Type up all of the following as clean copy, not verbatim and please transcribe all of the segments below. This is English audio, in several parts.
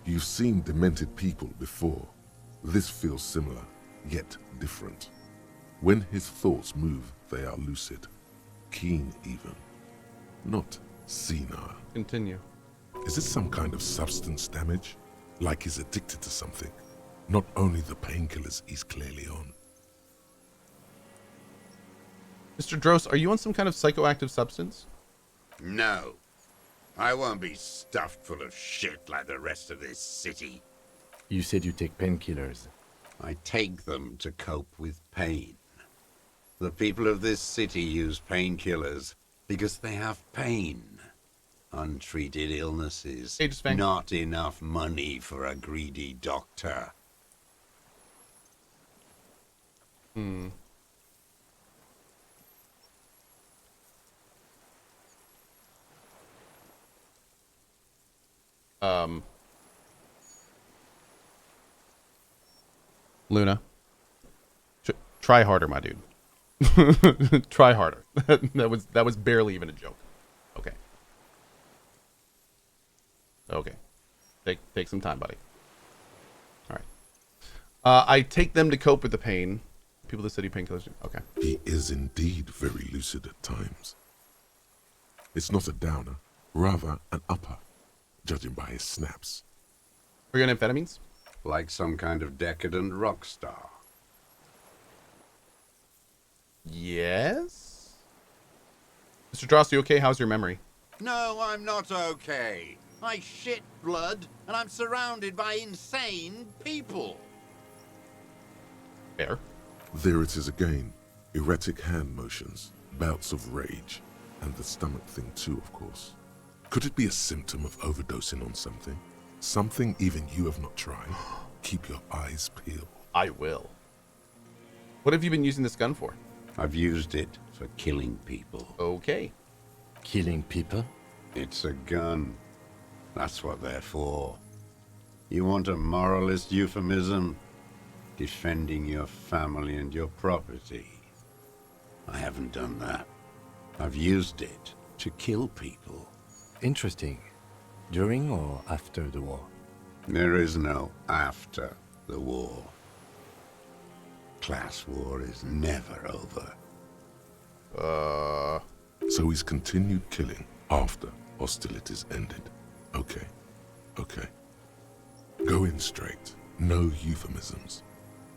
You've seen demented people before. This feels similar, yet different. When his thoughts move, they are lucid. Keen even. Not senile. Continue. Is it some kind of substance damage? Like he's addicted to something? Not only the painkillers he's clearly on. Mr. Dross, are you on some kind of psychoactive substance? No. I won't be stuffed full of shit like the rest of this city. You said you take painkillers. I take them to cope with pain. The people of this city use painkillers because they have pain. Untreated illnesses. Hey, just Fang. Not enough money for a greedy doctor. Luna. Try harder, my dude. Try harder. that was barely even a joke. Okay. Okay. Take some time, buddy. All right. I take them to cope with the pain. People of the city painkillers. Okay. He is indeed very lucid at times. It's not a downer, rather an upper, judging by his snaps. Are you on amphetamines? Like some kind of decadent rock star. Yes. Mr. Dross, you okay? How's your memory? No, I'm not okay. I shit blood, and I'm surrounded by insane people. Fair. There it is again. Erratic hand motions, bouts of rage, and the stomach thing too, of course. Could it be a symptom of overdosing on something? Something even you have not tried? Keep your eyes peeled. I will. What have you been using this gun for? I've used it for killing people. Okay. Killing people? It's a gun. That's what they're for. You want a moralist euphemism? Defending your family and your property. I haven't done that. I've used it to kill people. Interesting. During or after the war? There is no after the war. Class war is never over. So he's continued killing after hostilities ended. Okay. Go in straight. No euphemisms.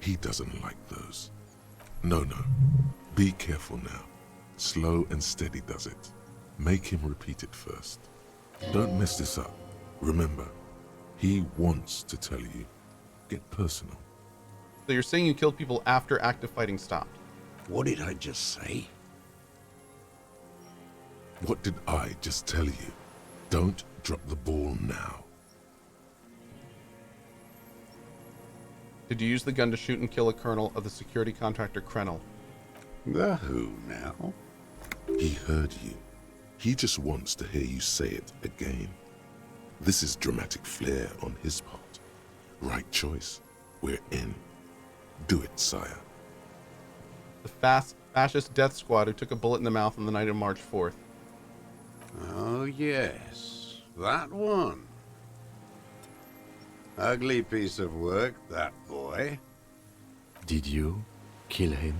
He doesn't like those. No. Be careful now. Slow and steady does it. Make him repeat it first. Don't mess this up. Remember, he wants to tell you. Get personal. So you're saying you killed people after active fighting stopped? What did I just say? What did I just tell you? Don't drop the ball now. Did you use the gun to shoot and kill a colonel of the security contractor Krenel? The who now? He heard you. He just wants to hear you say it again. This is dramatic flair on his part. Right choice. We're in. Do it, sire. The fascist death squad who took a bullet in the mouth on the night of March 4th. Oh yes, that one. Ugly piece of work, that boy. Did you kill him?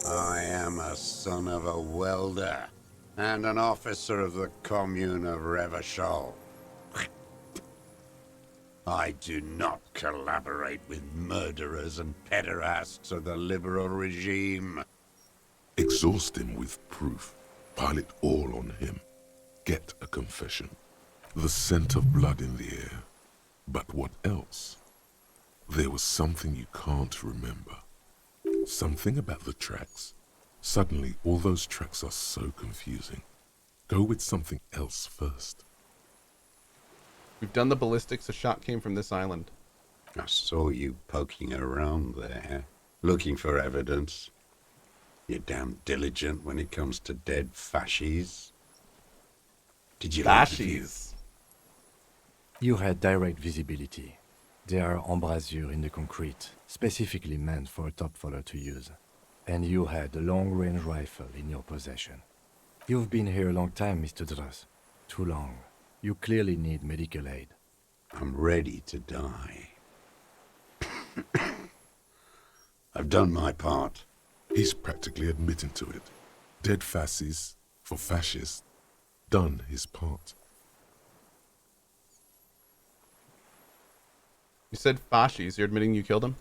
I am a son of a welder and an officer of the commune of Revachol. I do not collaborate with murderers and pederasts of the liberal regime. Exhaust him with proof. Pile it all on him. Get a confession. The scent of blood in the air. But what else? There was something you can't remember. Something about the tracks. Suddenly, all those tracks are so confusing. Go with something else first. We've done the ballistics. A shot came from this island. I saw you poking around there, looking for evidence. You're damn diligent when it comes to dead fascies. Did you Fascies? You had direct visibility. There are embrasures in the concrete, specifically meant for a top follower to use. And you had a long-range rifle in your possession. You've been here a long time, Mr. Dross. Too long. You clearly need medical aid. I'm ready to die. I've done my part. He's practically admitting to it. Dead fascists for fascists. Done his part. You said fascists. You're admitting you killed him?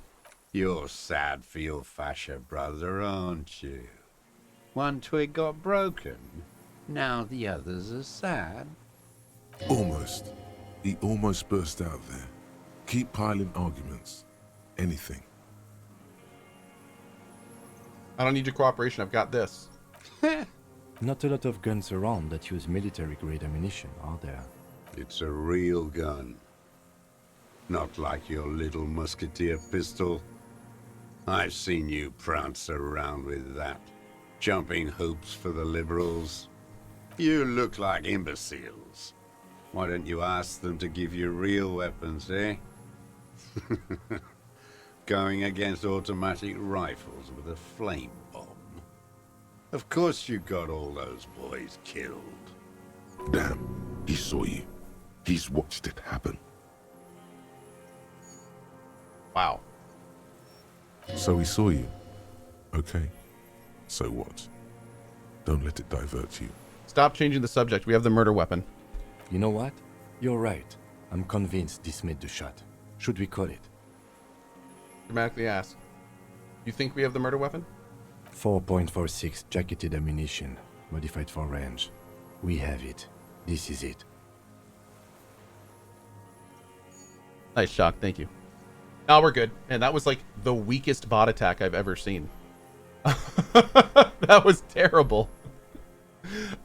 You're sad for your fascia brother, aren't you? One twig got broken. Now the others are sad. Almost. He almost burst out there. Keep piling arguments. Anything. I don't need your cooperation. I've got this. Not a lot of guns around that use military-grade ammunition, are there? It's a real gun. Not like your little musketeer pistol. I've seen you prance around with that, jumping hoops for the liberals. You look like imbeciles. Why don't you ask them to give you real weapons, eh? Going against automatic rifles with a flame bomb. Of course you got all those boys killed. Damn, he saw you. He's watched it happen. Wow. So he saw you. Okay. So what? Don't let it divert you. Stop changing the subject. We have the murder weapon. You know what? You're right. I'm convinced this made the shot. Should we call it? Dramatically ask. You think we have the murder weapon? 4.46 jacketed ammunition, modified for range. We have it. This is it. Nice shock. Thank you. Now we're good. And that was like the weakest bot attack I've ever seen. That was terrible.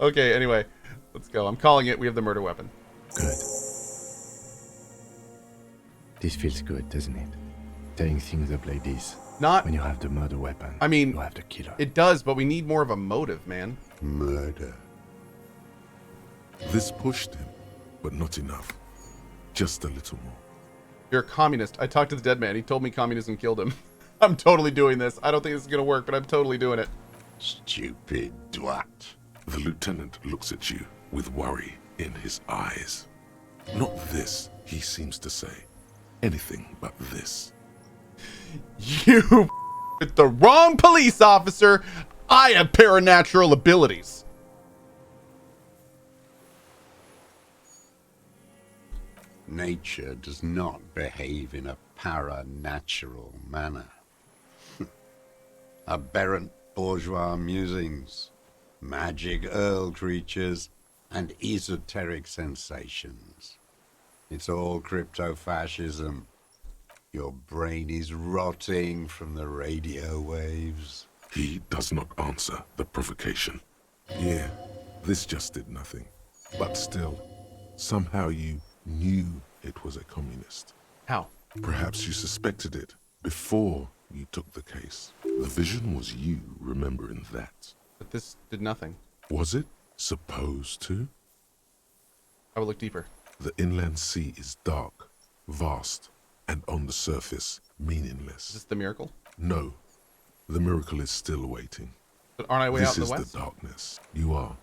Okay, anyway. Let's go. I'm calling it. We have the murder weapon. Good. This feels good, doesn't it? Tearing things up like this. Not... When you have the murder weapon, I mean, you have the killer. It does, but we need more of a motive, man. Murder. This pushed him, but not enough. Just a little more. You're a communist. I talked to the dead man. He told me communism killed him. I'm totally doing this. I don't think this is going to work, but I'm totally doing it. Stupid twat. The lieutenant looks at you with worry in his eyes. Not this, he seems to say. Anything but this. You with the wrong police officer. I have paranatural abilities. Nature does not behave in a paranatural manner. Aberrant bourgeois musings, magic earl creatures, and esoteric sensations. It's all crypto-fascism. Your brain is rotting from the radio waves. He does not answer the provocation. Yeah, this just did nothing. But still, somehow you knew it was a communist. How? Perhaps you suspected it before you took the case. The vision was you remembering that. But this did nothing. Was it supposed to? I will look deeper. The inland sea is dark, vast, and on the surface, Is meaningless. this the miracle? No, the miracle is still waiting. But aren't I way This out in is the west? the darkness. You are.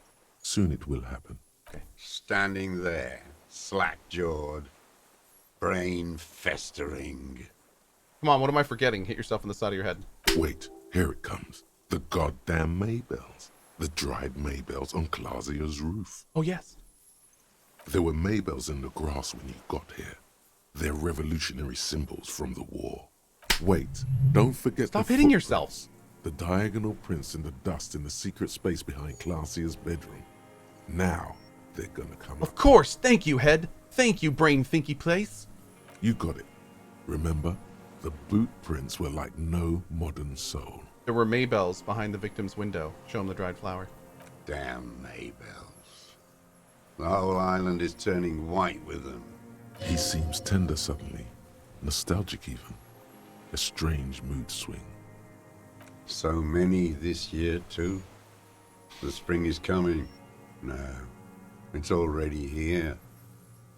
Soon it will happen. Okay. Standing there, slack-jawed, brain festering. Come on, what am I forgetting? Hit yourself on the side of your head. Wait, here it comes. The goddamn Maybells. The dried Maybells on Klaasje's roof. Oh, yes. There were Maybells in the grass when you got here. They're revolutionary symbols from the war. Wait, don't forget Stop the hitting footprints. yourself. The diagonal prints in the dust in the secret space behind Klaasje's bedroom. Now, they're gonna come Of up. course. Thank you, head. Thank you, brain thinky place. You got it. Remember? The boot prints were like no modern soul. There were Maybells behind the victim's window. Show him the dried flower. Damn Maybells. The whole island is turning white with them. He seems tender suddenly. Nostalgic even. A strange mood swing. So many this year, too. The spring is coming. No, it's already here.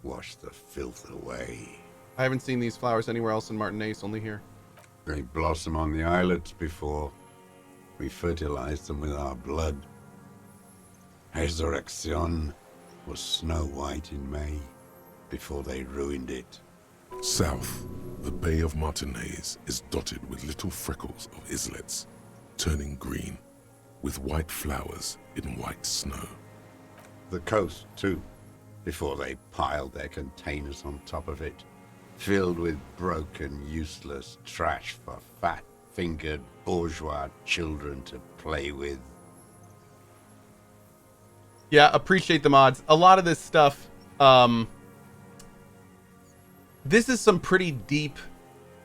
Wash the filth away. I haven't seen these flowers anywhere else in Martinaise, only here. They blossom on the islets before. We fertilize them with our blood. Resurrection was snow white in May. before they ruined it. South, the Bay of Martinez is dotted with little freckles of islets, turning green, with white flowers in white snow. The coast, too, before they piled their containers on top of it, filled with broken, useless trash for fat-fingered bourgeois children to play with. Yeah, appreciate the mods. A lot of this stuff, this is some pretty deep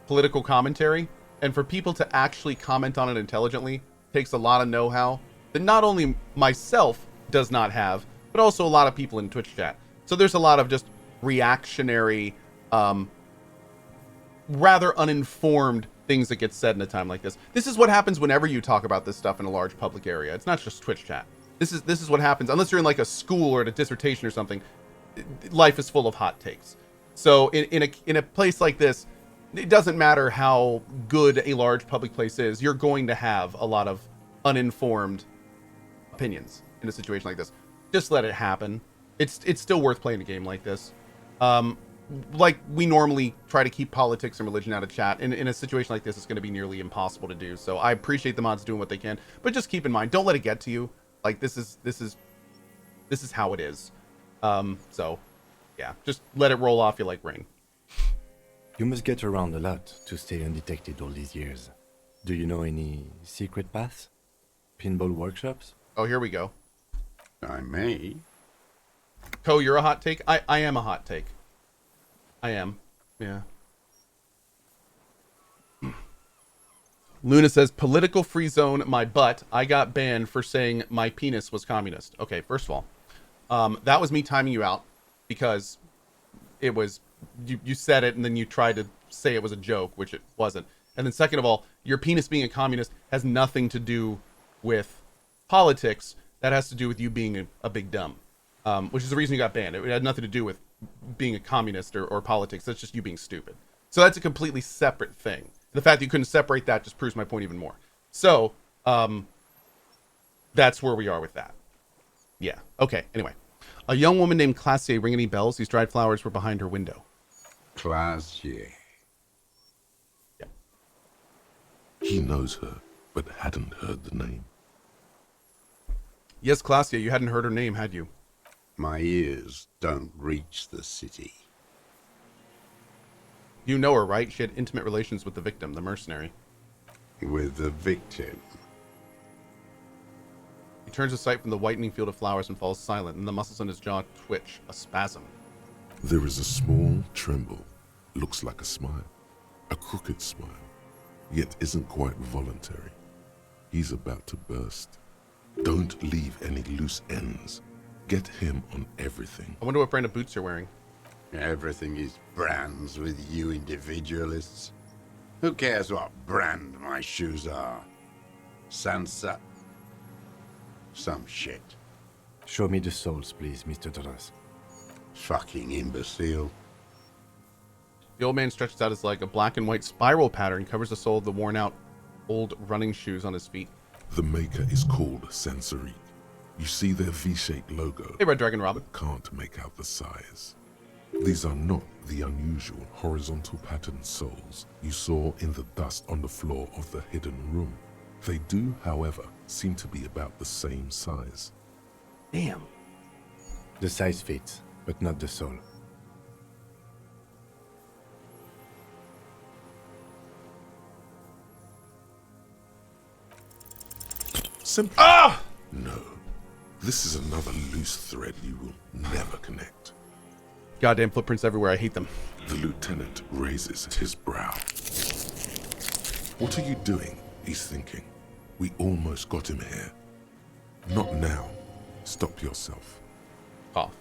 political commentary, and for people to actually comment on it intelligently takes a lot of know-how that not only myself does not have, but also a lot of people in Twitch chat. So there's a lot of just reactionary, rather uninformed things that get said in a time like this. This is what happens whenever you talk about this stuff in a large public area. It's not just Twitch chat. This is what happens unless you're in like a school or at a dissertation or something. Life is full of hot takes. So in a place like this, it doesn't matter how good a large public place is. You're going to have a lot of uninformed opinions in a situation like this. Just let it happen. It's still worth playing a game like this. Like we normally try to keep politics and religion out of chat. In a situation like this, it's going to be nearly impossible to do. So I appreciate the mods doing what they can, but just keep in mind, don't let it get to you. Like this is how it is. So yeah, just let it roll off you like rain. You must get around a lot to stay undetected all these years. Do you know any secret paths? Pinball workshops? Oh, here we go. I may. Cohh, you're a hot take? I am a hot take. I am. Yeah. Luna says, political free zone my butt. I got banned for saying my penis was communist. Okay, first of all, that was me timing you out because it was, you said it and then you tried to say it was a joke, which it wasn't. And then second of all, your penis being a communist has nothing to do with politics. That has to do with you being a big dumb, which is the reason you got banned. It had nothing to do with being a communist or politics. That's just you being stupid. So that's a completely separate thing. The fact that you couldn't separate that just proves my point even more. So, that's where we are with that. Yeah. Okay. Anyway, a young woman named Klaasje, ring any bells? These dried flowers were behind her window. Klaasje. Yeah. He knows her, but hadn't heard the name. Yes, Klaasje, you hadn't heard her name, had you? My ears don't reach the city. You know her, right? She had intimate relations with the victim, the mercenary. With the victim. He turns his sight from the whitening field of flowers and falls silent, and the muscles in his jaw twitch, a spasm. There is a small tremble. Looks like a smile. A crooked smile. Yet isn't quite voluntary. He's about to burst. Don't leave any loose ends. Get him on everything. I wonder what brand of boots you're wearing. Everything is brands with you individualists. Who cares what brand my shoes are? Sansa? Some shit. Show me the souls, please, Mr. Torres. Fucking imbecile. The old man stretches out his leg. A black and white spiral pattern covers the sole of the worn-out old running shoes on his feet. The maker is called Sensory. You see their V-shaped logo. Hey, Red Dragon Robin. Can't make out the size. These are not the unusual horizontal patterned soles you saw in the dust on the floor of the hidden room. They do, however, seem to be about the same size. Damn. The size fits, but not the sole. Simply. Ah! No. This is another loose thread you will never connect. Goddamn footprints everywhere. I hate them. The lieutenant raises his brow. What are you doing? He's thinking. We almost got him here. Not now. Stop yourself. Cough.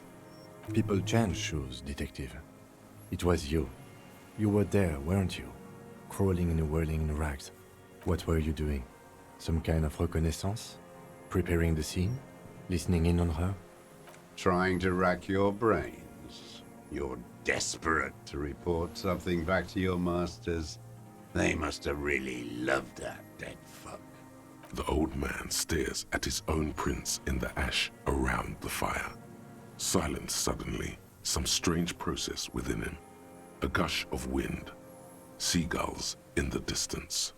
People change shoes, detective. It was you. You were there, weren't you? Crawling and whirling in rags. What were you doing? Some kind of reconnaissance? Preparing the scene? Listening in on her? Trying to rack your brains. You're desperate to report something back to your masters. They must have really loved that dead fuck. The old man stares at his own prints in the ash around the fire. Silence suddenly, some strange process within him. A gush of wind. Seagulls in the distance.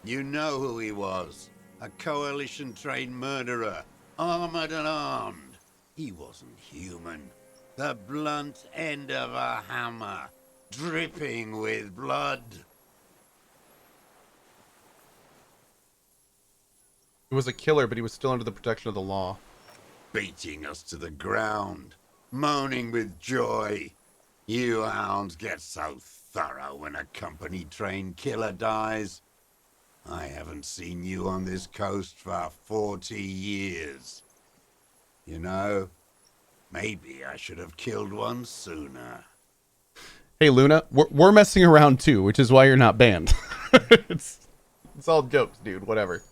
You know who he was. A coalition-trained murderer. Armored and armed. He wasn't human. The blunt end of a hammer. Dripping with blood. He was a killer, but he was still under the protection of the law. Beating us to the ground. Moaning with joy. You hounds get so thorough when a company-trained killer dies. I haven't seen you on this coast for 40 years. You know, maybe I should have killed one sooner. Hey, Luna, we're messing around too, which is why you're not banned. it's all jokes, dude. Whatever.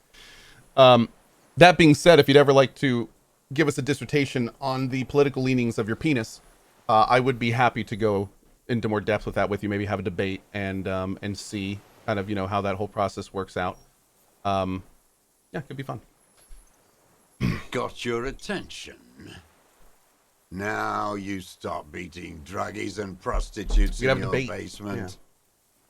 That being said, if you'd ever like to give us a dissertation on the political leanings of your penis, I would be happy to go into more depth with that with you. Maybe have a debate and see kind of, you know, how that whole process works out. Yeah, it could be fun. Got your attention. Now you stop beating druggies and prostitutes We in could have a your debate. basement.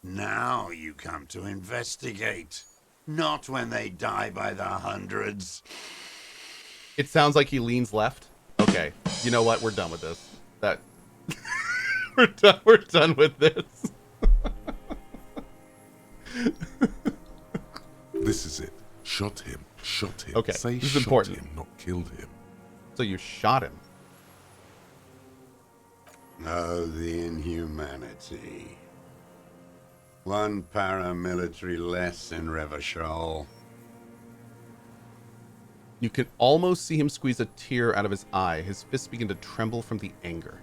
Now you come to investigate. Not when they die by the hundreds. It sounds like he leans left. Okay, you know what? We're done with this. That we're done with this. This is it. Shot him. Shot him. Okay, Say this is shot important. him, not killed him. So you shot him. Oh, the inhumanity. One paramilitary less in Revachol. You can almost see him squeeze a tear out of his eye. His fists begin to tremble from the anger.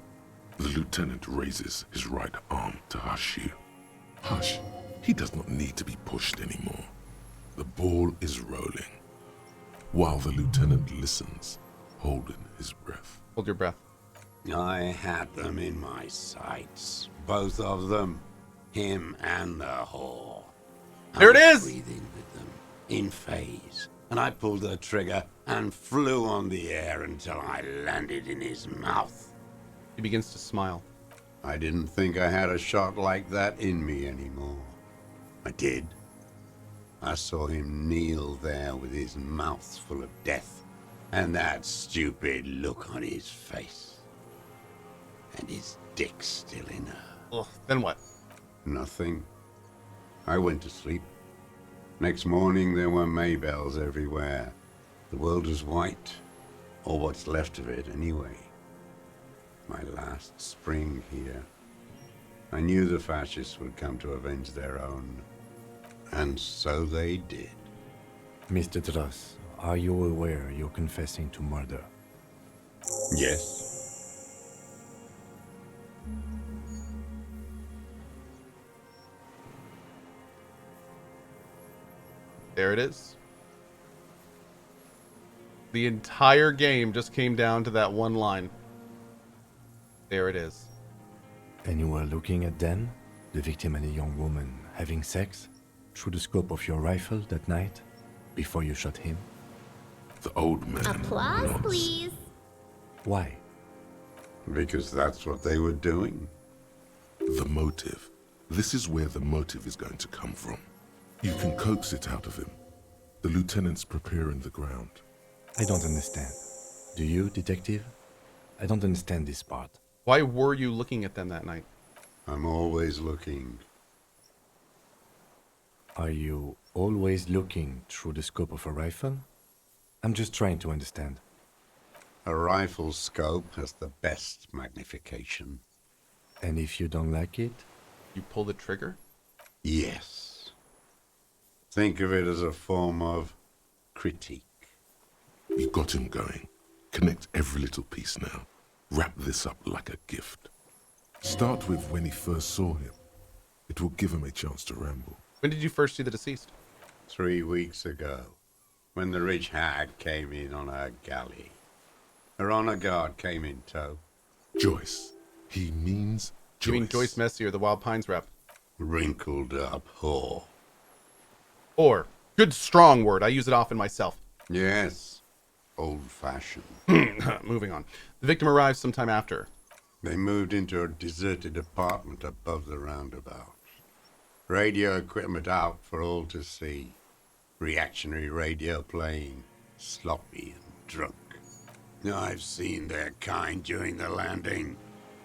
The lieutenant raises his right arm to hush you. Hush. He does not need to be pushed anymore. The ball is rolling. While the lieutenant listens, holding his breath. Hold your breath. I had them in my sights. Both of them. Him and the whore. There it I was is! breathing with them, in phase. And I pulled the trigger and flew on the air until I landed in his mouth. He begins to smile. I didn't think I had a shot like that in me anymore. I did. I saw him kneel there with his mouth full of death, and that stupid look on his face. And his dick still in her. Ugh, then what? Nothing. I went to sleep. Next morning there were Maybells everywhere. The world was white, or what's left of it anyway. My last spring here. I knew the fascists would come to avenge their own. And so they did. Mr. Dross, are you aware you're confessing to murder? Yes. There it is. The entire game just came down to that one line. There it is. And you were looking at them, the victim and a young woman, having sex, through the scope of your rifle that night, before you shot him? The old man Applause, nods. please. Why? Because that's what they were doing. The motive. This is where the motive is going to come from. You can coax it out of him. The lieutenant's preparing the ground. I don't understand. Do you, detective? I don't understand this part. Why were you looking at them that night? I'm always looking. Are you always looking through the scope of a rifle? I'm just trying to understand. A rifle scope has the best magnification. And if you don't like it? You pull the trigger? Yes. Think of it as a form of critique. You've got him going. Connect every little piece now. Wrap this up like a gift. Start with when he first saw him. It will give him a chance to ramble. When did you first see the deceased? 3 weeks ago, when the rich hag came in on her galley. Her honor guard came in tow. Joyce. He means Joyce. You mean Joyce Messier, the Wild Pines rep? Wrinkled up whore. Or, good strong word. I use it often myself. Yes. Old-fashioned. Moving on. The victim arrives sometime after. They moved into a deserted apartment above the roundabout. Radio equipment out for all to see. Reactionary radio playing, sloppy and drunk. I've seen their kind during the landing.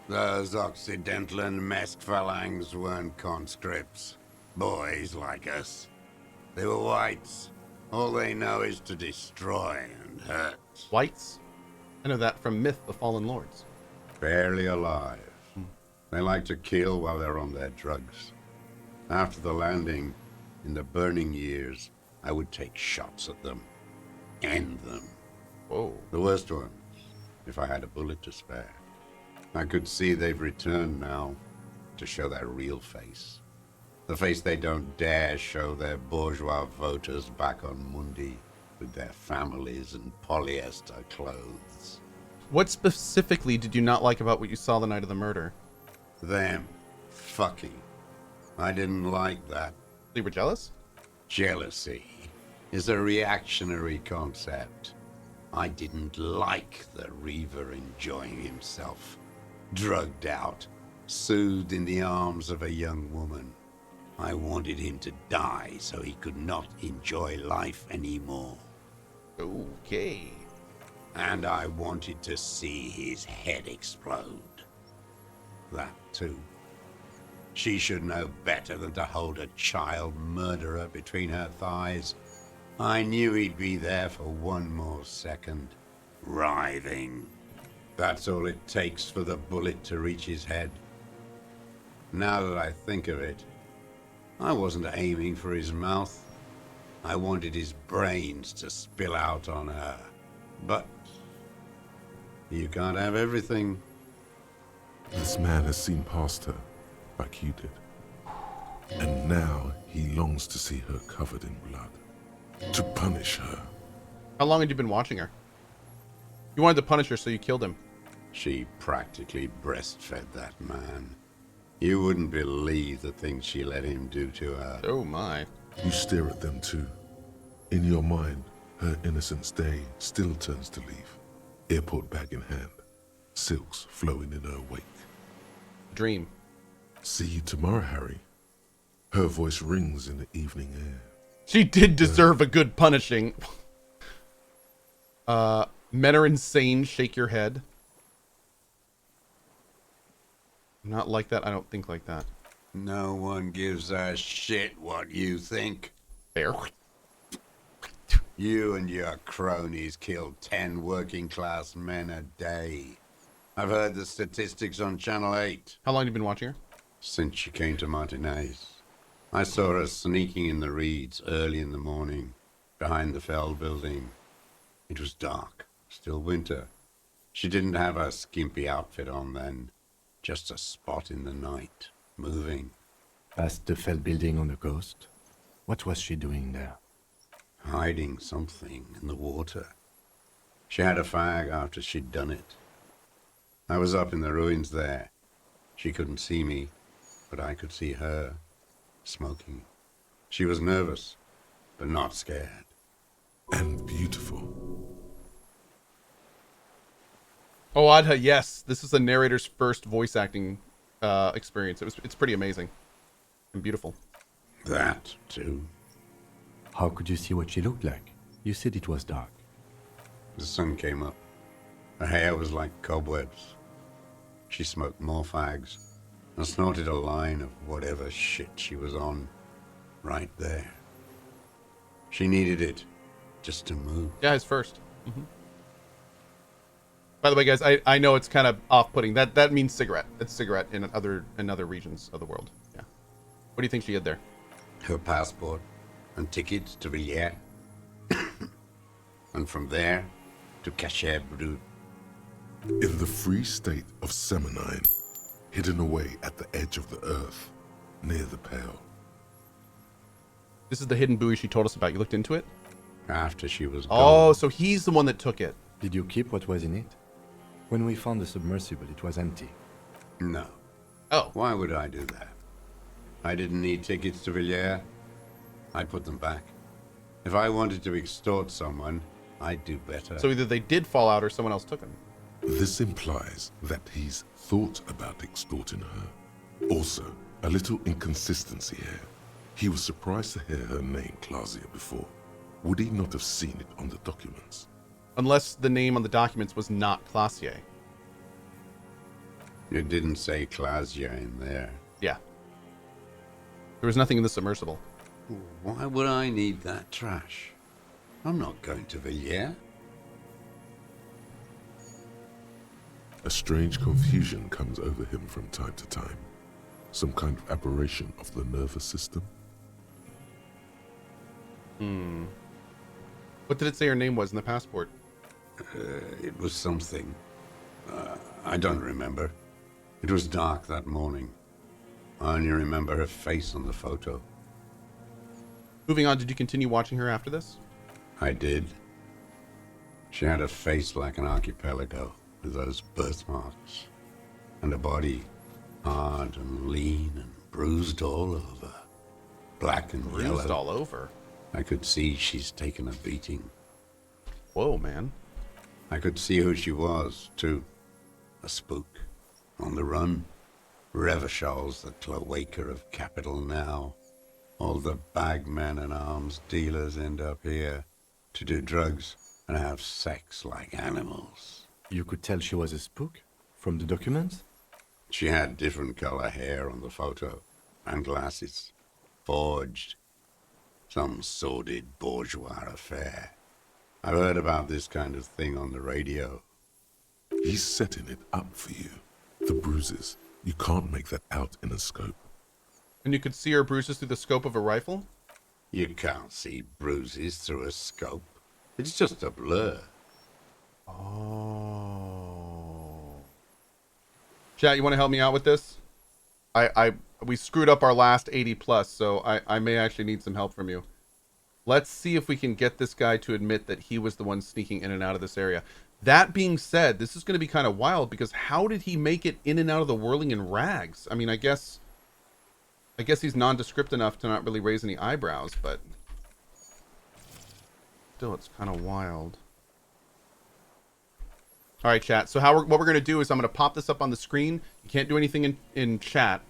Those Occidental and Mesk phalanx weren't conscripts. Boys like us. They were whites. All they know is to destroy and hurt. Whites? I know that from Myth, the Fallen Lords. Barely alive. They like to kill while they're on their drugs. After the landing, in the burning years, I would take shots at them. End them. Whoa. The worst ones, if I had a bullet to spare. I could see they've returned now to show their real face. The face they don't dare show their bourgeois voters back on Mundi with their families and polyester clothes. What specifically did you not like about what you saw the night of the murder? Them. Fucking. I didn't like that. You were jealous? Jealousy is a reactionary concept. I didn't like the Reaver enjoying himself. Drugged out, soothed in the arms of a young woman. I wanted him to die so he could not enjoy life anymore. Okay. And I wanted to see his head explode. That too. She should know better than to hold a child murderer between her thighs. I knew he'd be there for one more second, writhing. That's all it takes for the bullet to reach his head. Now that I think of it, I wasn't aiming for his mouth. I wanted his brains to spill out on her. But you can't have everything. This man has seen past her, like you did. And now he longs to see her covered in blood. To punish her. How long had you been watching her? You wanted to punish her, so you killed him. She practically breastfed that man. You wouldn't believe the things she let him do to her. Oh my. You stare at them too. In your mind, her innocence day still turns to leaf. Airport bag in hand. Silks flowing in her wake. Dream. See you tomorrow, Harry. Her voice rings in the evening air. She did deserve a good punishing. Men are insane, shake your head. Not like that, I don't think like that. No one gives a shit what you think. Fair. You and your cronies kill 10 working class men a day. I've heard the statistics on Channel 8. How long have you been watching her? Since she came to Martinez. I saw her sneaking in the reeds early in the morning, behind the Fell building. It was dark, still winter. She didn't have her skimpy outfit on then, just a spot in the night, moving. Past the Fell building on the coast? What was she doing there? Hiding something in the water. She had a fag after she'd done it. I was up in the ruins there. She couldn't see me, but I could see her. Smoking. She was nervous, but not scared. And beautiful. Oh, Adha, yes. This is the narrator's first voice acting experience. It's pretty amazing. And beautiful. That, too. How could you see what she looked like? You said it was dark. The sun came up. Her hair was like cobwebs. She smoked more fags and snorted a line of whatever shit she was on right there. She needed it just to move. Yeah, his first. Mm-hmm. By the way, guys, I know it's kind of off-putting. That means cigarette. It's cigarette in other regions of the world. Yeah. What do you think she did there? Her passport and tickets to Villiers. And from there to Cachet Brut. In the free state of Seminine, hidden away at the edge of the earth, near the Pale. This is the hidden buoy she told us about. You looked into it? After she was gone. Oh, so he's the one that took it. Did you keep what was in it? When we found the submersible, it was empty. No. Oh. Why would I do that? I didn't need tickets to Villiers. I'd put them back. If I wanted to extort someone, I'd do better. So either they did fall out or someone else took them. This implies that he's thought about extorting her. Also, a little inconsistency here. He was surprised to hear her name Klaasje before. Would he not have seen it on the documents? Unless the name on the documents was not Klaasje. You didn't say Klaasje in there. Yeah. There was nothing in the submersible. Why would I need that trash? I'm not going to Villiers. A strange confusion comes over him from time to time. Some kind of aberration of the nervous system. What did it say her name was in the passport? It was something. I don't remember. It was dark that morning. I only remember her face on the photo. Moving on, did you continue watching her after this? I did. She had a face like an archipelago with those birthmarks. And a body hard and lean and bruised all over. Black and Bruised yellow. all over. I could see she's taken a beating. Whoa, man. I could see who she was, too. A spook. On the run. Revishal's the cloaca of capital now. All the bagmen and arms dealers end up here to do drugs and have sex like animals. You could tell she was a spook from the documents? She had different color hair on the photo, and glasses. Forged. Some sordid bourgeois affair. I've heard about this kind of thing on the radio. He's setting it up for you. The bruises. You can't make that out in a scope. And you could see her bruises through the scope of a rifle? You can't see bruises through a scope. It's just a blur. Oh. Chat, you want to help me out with this? We screwed up our last 80 plus, so I may actually need some help from you. Let's see if we can get this guy to admit that he was the one sneaking in and out of this area. That being said, this is going to be kind of wild because how did he make it in and out of the whirling in rags? I mean, I guess he's nondescript enough to not really raise any eyebrows, but still, it's kind of wild. All right, chat. So what we're going to do is I'm going to pop this up on the screen. You can't do anything in chat.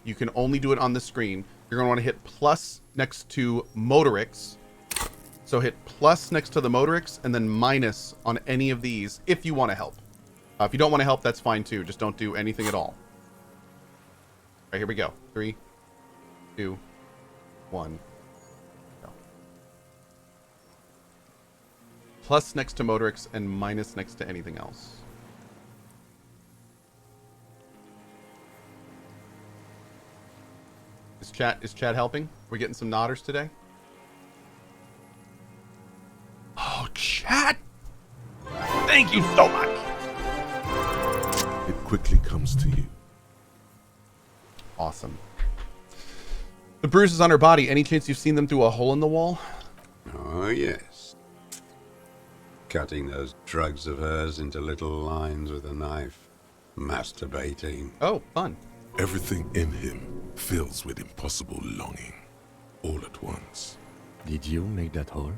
You can only do it on the screen. You're going to want to hit plus next to Motorix. So hit plus next to the Motorix and then minus on any of these if you want to help. If you don't want to help, that's fine too. Just don't do anything at all. All right, here we go. 3, 2, 1. Go. Plus next to Motorix and minus next to anything else. Is chat helping? We're getting some nodders today. Oh, chat! Thank you so much! It quickly comes to you. Awesome. The bruises on her body, any chance you've seen them through a hole in the wall? Oh, yes. Cutting those drugs of hers into little lines with a knife. Masturbating. Oh, fun. Everything in him fills with impossible longing, all at once. Did you make that hole?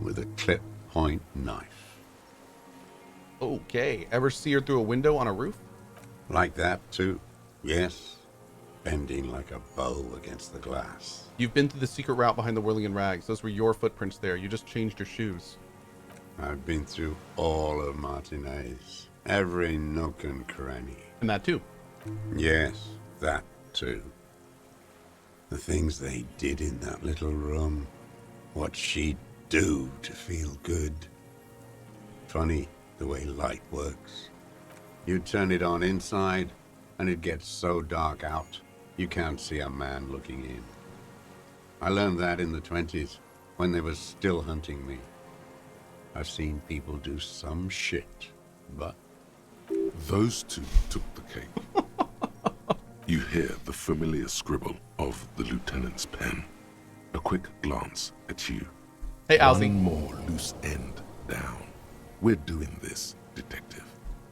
With a clip point knife. Okay. Ever see her through a window on a roof? Like that, too. Yes. Bending like a bow against the glass. You've been through the secret route behind the whirling and rags. Those were your footprints there. You just changed your shoes. I've been through all of Martinez. Every nook and cranny. And that too. Yes, that too. The things they did in that little room. What she'd do to feel good. Funny the way light works. You turn it on inside, and it gets so dark out, you can't see a man looking in. I learned that in the 20s, when they were still hunting me. I've seen people do some shit, but... Those two took the cake. You hear the familiar scribble of the lieutenant's pen. A quick glance at you. Hey, Owlsy. One more loose end down. We're doing this, detective.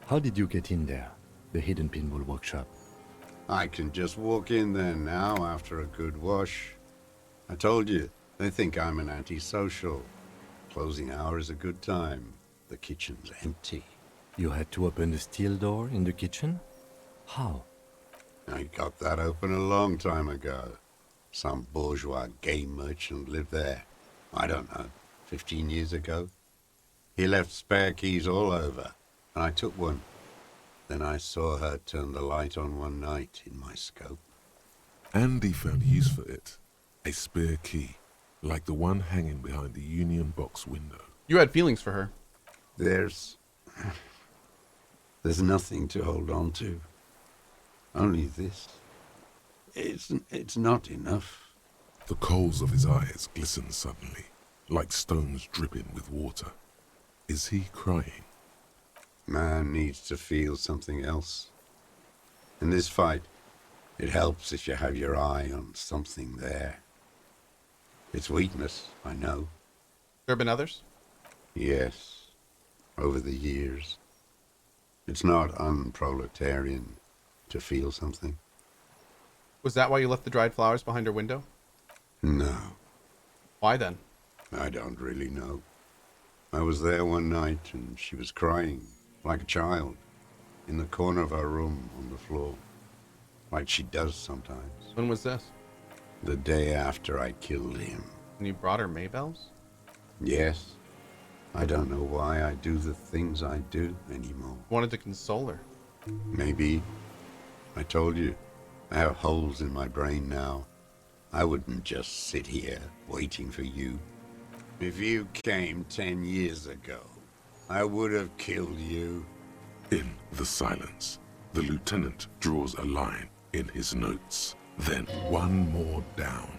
How did you get in there? The hidden pinball workshop. I can just walk in there now after a good wash. I told you, they think I'm an antisocial. Closing hour is a good time. The kitchen's empty. You had to open the steel door in the kitchen? How? I got that open a long time ago. Some bourgeois game merchant lived there. I don't know, 15 years ago. He left spare keys all over, and I took one. Then I saw her turn the light on one night in my scope. Andy found use for it. A spare key, like the one hanging behind the Union Box window. You had feelings for her. There's nothing to hold on to. Only this. It's not enough. The coals of his eyes glistened suddenly, like stones dripping with water. Is he crying? Man needs to feel something else. In this fight, it helps if you have your eye on something there. It's weakness, I know. There have been others? Yes, over the years. It's not unproletarian to feel something. Was that why you left the dried flowers behind her window? No, Why then? I don't really know. I was there one night and she was crying, like a child, in the corner of our room on the floor, like she does sometimes. When was this? The day after I killed him. And you brought her Maybells? Yes, I don't know why I do the things I do anymore. Wanted to console her. Maybe. I told you, I have holes in my brain now. I wouldn't just sit here waiting for you. If you came 10 years ago, I would have killed you. In the silence, the lieutenant draws a line in his notes, then one more down.